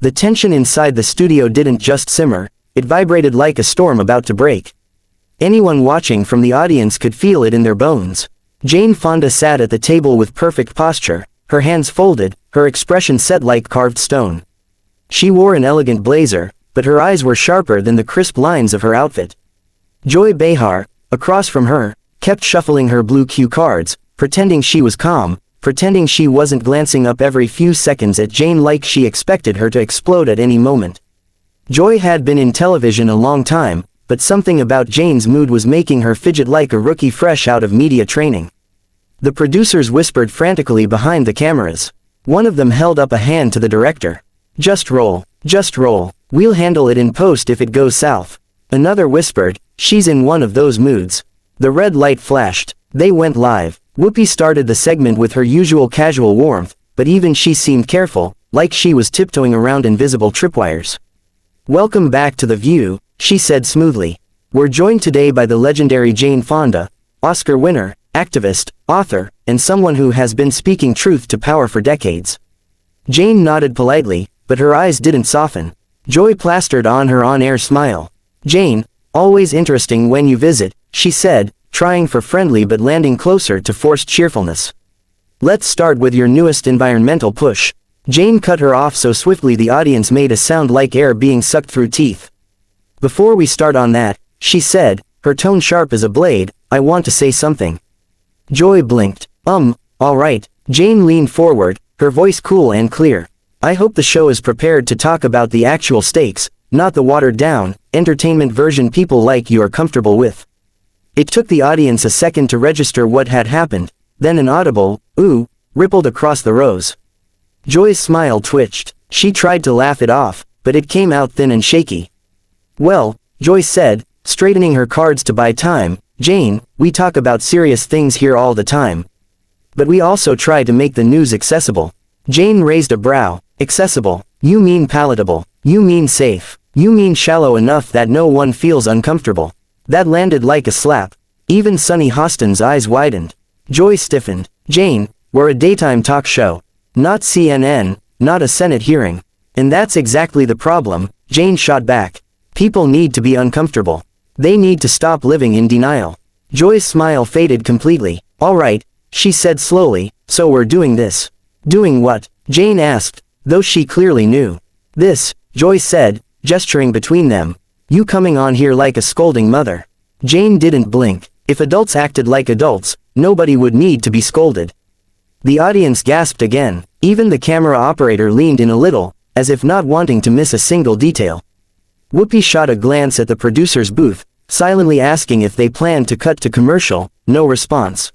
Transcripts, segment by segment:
The tension inside the studio didn't just simmer, it vibrated like a storm about to break. Anyone watching from the audience could feel it in their bones. Jane Fonda sat at the table with perfect posture, her hands folded, her expression set like carved stone. She wore an elegant blazer, but her eyes were sharper than the crisp lines of her outfit. Joy Behar, across from her, kept shuffling her blue cue cards, pretending she was calm, pretending she wasn't glancing up every few seconds at Jane like she expected her to explode at any moment. Joy had been in television a long time, but something about Jane's mood was making her fidget like a rookie fresh out of media training. The producers whispered frantically behind the cameras. One of them held up a hand to the director. Just roll, we'll handle it in post if it goes south. Another whispered, she's in one of those moods. The red light flashed. They went live. Whoopi started the segment with her usual casual warmth, but even she seemed careful, like she was tiptoeing around invisible tripwires. Welcome back to The View, she said smoothly. We're joined today by the legendary Jane Fonda, Oscar winner, activist, author, and someone who has been speaking truth to power for decades. Jane nodded politely, but her eyes didn't soften. Joy plastered on her on-air smile. Jane, always interesting when you visit, she said, trying for friendly but landing closer to forced cheerfulness. Let's start with your newest environmental push. Jane cut her off so swiftly the audience made a sound like air being sucked through teeth. Before we start on that, she said, her tone sharp as a blade, I want to say something. Joy blinked. All right. Jane leaned forward, her voice cool and clear. I hope the show is prepared to talk about the actual stakes, not the watered-down, entertainment version people like you are comfortable with. It took the audience a second to register what had happened, then an audible, ooh, rippled across the rows. Joy's smile twitched. She tried to laugh it off, but it came out thin and shaky. Well, Joy said, straightening her cards to buy time, Jane, we talk about serious things here all the time. But we also try to make the news accessible. Jane raised a brow. Accessible. You mean palatable. You mean safe. You mean shallow enough that no one feels uncomfortable. That landed like a slap. Even Sunny Hostin's eyes widened. Joy stiffened. Jane, we're a daytime talk show. Not CNN, not a Senate hearing. And that's exactly the problem, Jane shot back. People need to be uncomfortable. They need to stop living in denial. Joy's smile faded completely. All right, she said slowly, so we're doing this. Doing what? Jane asked, though she clearly knew. This, Joy said, gesturing between them. You coming on here like a scolding mother. Jane didn't blink. If adults acted like adults, nobody would need to be scolded. The audience gasped again. Even the camera operator leaned in a little, as if not wanting to miss a single detail. Whoopi shot a glance at the producer's booth, silently asking if they planned to cut to commercial. No response.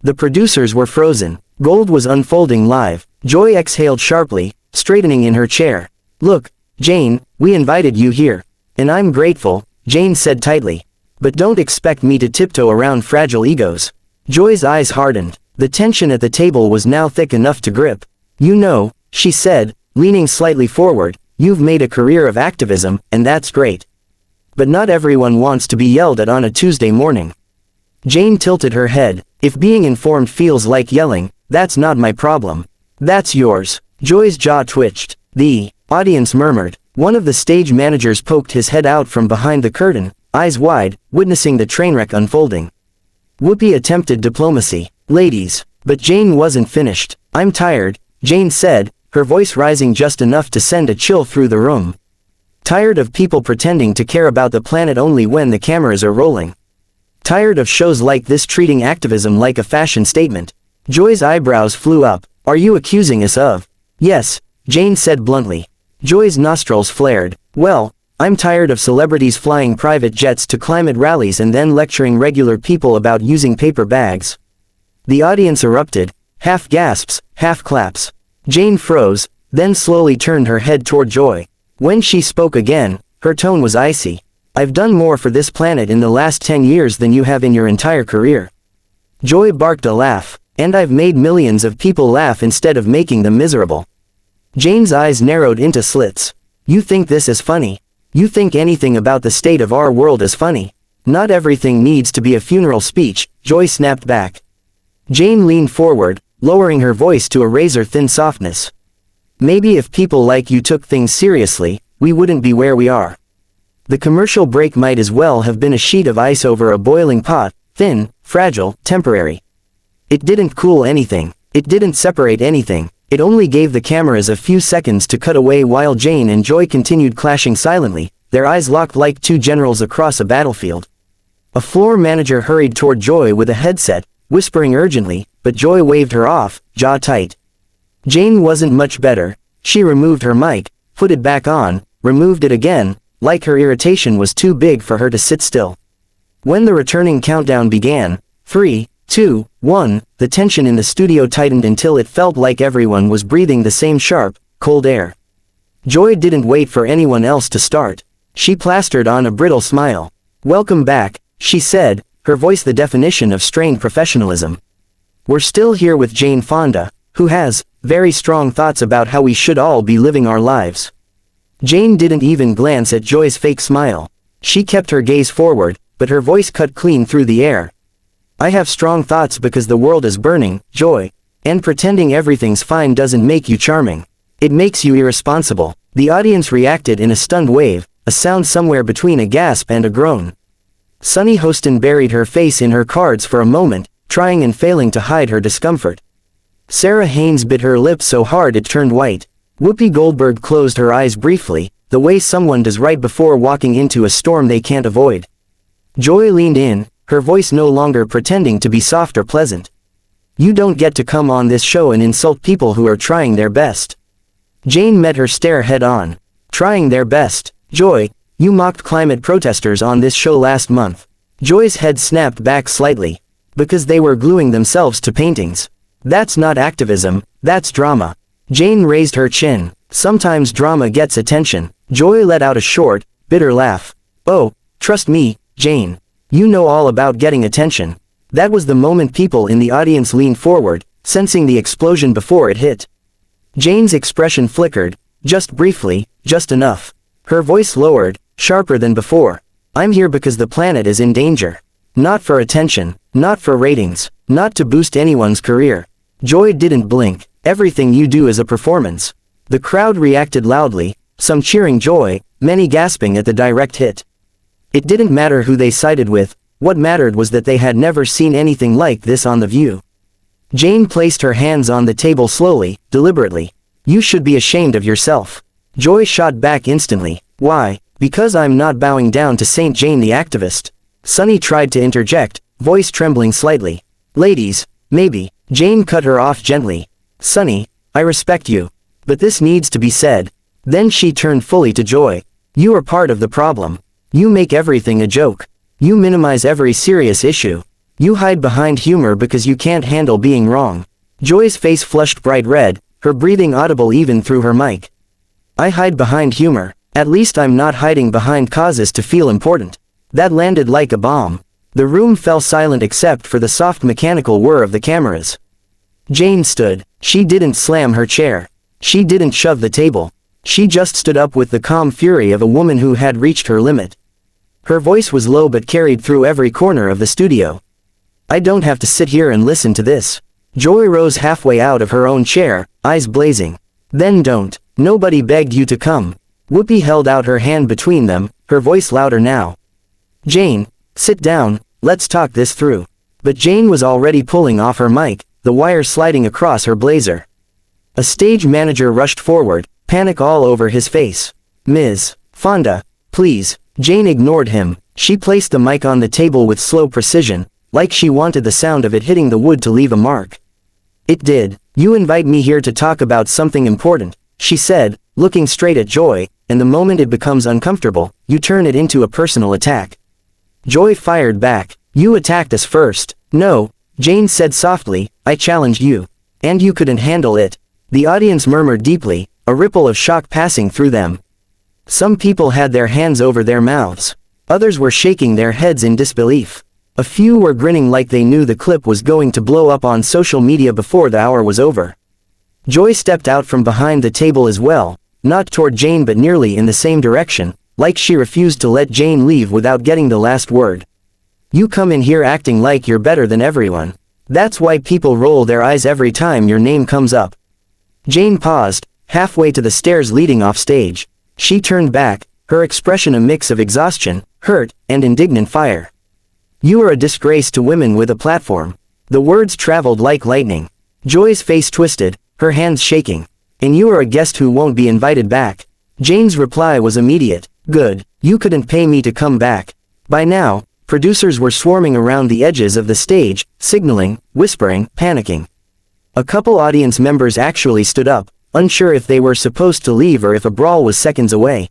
The producers were frozen. Gold was unfolding live. Joy exhaled sharply, straightening in her chair. Look, Jane, we invited you here. And I'm grateful, Jane said tightly. But don't expect me to tiptoe around fragile egos. Joy's eyes hardened. The tension at the table was now thick enough to grip. You know, she said, leaning slightly forward, you've made a career of activism, and that's great. But not everyone wants to be yelled at on a Tuesday morning. Jane tilted her head. If being informed feels like yelling, that's not my problem. That's yours. Joy's jaw twitched. The audience murmured. One of the stage managers poked his head out from behind the curtain, eyes wide, witnessing the trainwreck unfolding. Whoopi attempted diplomacy. Ladies. But Jane wasn't finished. I'm tired, Jane said, her voice rising just enough to send a chill through the room. Tired of people pretending to care about the planet only when the cameras are rolling. Tired of shows like this treating activism like a fashion statement. Joy's eyebrows flew up. Are you accusing us of? Yes, Jane said bluntly. Joy's nostrils flared. Well, I'm tired of celebrities flying private jets to climate rallies and then lecturing regular people about using paper bags. The audience erupted. Half gasps, half claps. Jane froze, then slowly turned her head toward Joy. When she spoke again, her tone was icy. I've done more for this planet in the last 10 years than you have in your entire career. Joy barked a laugh. And I've made millions of people laugh instead of making them miserable. Jane's eyes narrowed into slits. You think this is funny? You think anything about the state of our world is funny? Not everything needs to be a funeral speech, Joy snapped back. Jane leaned forward, lowering her voice to a razor-thin softness. Maybe if people like you took things seriously, we wouldn't be where we are. The commercial break might as well have been a sheet of ice over a boiling pot, thin, fragile, temporary. It didn't cool anything. It didn't separate anything. It only gave the cameras a few seconds to cut away while Jane and Joy continued clashing silently, their eyes locked like two generals across a battlefield. A floor manager hurried toward Joy with a headset, whispering urgently, but Joy waved her off, jaw tight. Jane wasn't much better. She removed her mic, put it back on, removed it again, like her irritation was too big for her to sit still. When the returning countdown began, 3, 2, 1, the tension in the studio tightened until it felt like everyone was breathing the same sharp, cold air. Joy didn't wait for anyone else to start. She plastered on a brittle smile. "Welcome back," she said, her voice the definition of strained professionalism. "We're still here with Jane Fonda, who has very strong thoughts about how we should all be living our lives." Jane didn't even glance at Joy's fake smile. She kept her gaze forward, but her voice cut clean through the air. "I have strong thoughts because the world is burning, Joy. And pretending everything's fine doesn't make you charming. It makes you irresponsible." The audience reacted in a stunned wave, a sound somewhere between a gasp and a groan. Sunny Hostin buried her face in her cards for a moment, trying and failing to hide her discomfort. Sarah Haynes bit her lip so hard it turned white. Whoopi Goldberg closed her eyes briefly, the way someone does right before walking into a storm they can't avoid. Joy leaned in, her voice no longer pretending to be soft or pleasant. "You don't get to come on this show and insult people who are trying their best." Jane met her stare head on. "Trying their best? Joy, you mocked climate protesters on this show last month." Joy's head snapped back slightly. "Because they were gluing themselves to paintings. That's not activism, that's drama." Jane raised her chin. "Sometimes drama gets attention." Joy let out a short, bitter laugh. "Oh, trust me, Jane. You know all about getting attention." That was the moment people in the audience leaned forward, sensing the explosion before it hit. Jane's expression flickered, just briefly, just enough. Her voice lowered, sharper than before. "I'm here because the planet is in danger. Not for attention, not for ratings, not to boost anyone's career." Joy didn't blink. "Everything you do is a performance." The crowd reacted loudly, some cheering Joy, many gasping at the direct hit. It didn't matter who they sided with, what mattered was that they had never seen anything like this on The View. Jane placed her hands on the table slowly, deliberately. "You should be ashamed of yourself." Joy shot back instantly. "Why?" "Because I'm not bowing down to Saint Jane the activist." Sunny tried to interject, voice trembling slightly. "Ladies, maybe." Jane cut her off gently. "Sunny, I respect you. But this needs to be said." Then she turned fully to Joy. "You are part of the problem. You make everything a joke. You minimize every serious issue. You hide behind humor because you can't handle being wrong." Joy's face flushed bright red, her breathing audible even through her mic. "I hide behind humor. At least I'm not hiding behind causes to feel important." That landed like a bomb. The room fell silent except for the soft mechanical whir of the cameras. Jane stood. She didn't slam her chair. She didn't shove the table. She just stood up with the calm fury of a woman who had reached her limit. Her voice was low but carried through every corner of the studio. "I don't have to sit here and listen to this." Joy rose halfway out of her own chair, eyes blazing. "Then don't. Nobody begged you to come." Whoopi held out her hand between them, her voice louder now. "Jane, sit down, let's talk this through." But Jane was already pulling off her mic, the wire sliding across her blazer. A stage manager rushed forward, panic all over his face. "Ms. Fonda, please." Jane ignored him. She placed the mic on the table with slow precision, like she wanted the sound of it hitting the wood to leave a mark. "It did. You invite me here to talk about something important," she said, looking straight at Joy, "and the moment it becomes uncomfortable, you turn it into a personal attack." Joy fired back. "You attacked us first." "No," Jane said softly, "I challenged you. And you couldn't handle it." The audience murmured deeply, a ripple of shock passing through them. Some people had their hands over their mouths. Others were shaking their heads in disbelief. A few were grinning like they knew the clip was going to blow up on social media before the hour was over. Joy stepped out from behind the table as well, not toward Jane but nearly in the same direction, like she refused to let Jane leave without getting the last word. "You come in here acting like you're better than everyone. That's why people roll their eyes every time your name comes up." Jane paused, halfway to the stairs leading off stage. She turned back, her expression a mix of exhaustion, hurt, and indignant fire. "You are a disgrace to women with a platform." The words traveled like lightning. Joy's face twisted, her hands shaking. "And you are a guest who won't be invited back." Jane's reply was immediate. "Good, you couldn't pay me to come back." By now, producers were swarming around the edges of the stage, signaling, whispering, panicking. A couple audience members actually stood up, unsure if they were supposed to leave or if a brawl was seconds away.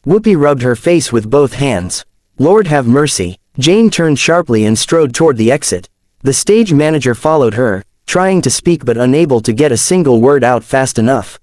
Whoopi rubbed her face with both hands. "Lord have mercy." Jane turned sharply and strode toward the exit. The stage manager followed her, trying to speak but unable to get a single word out fast enough.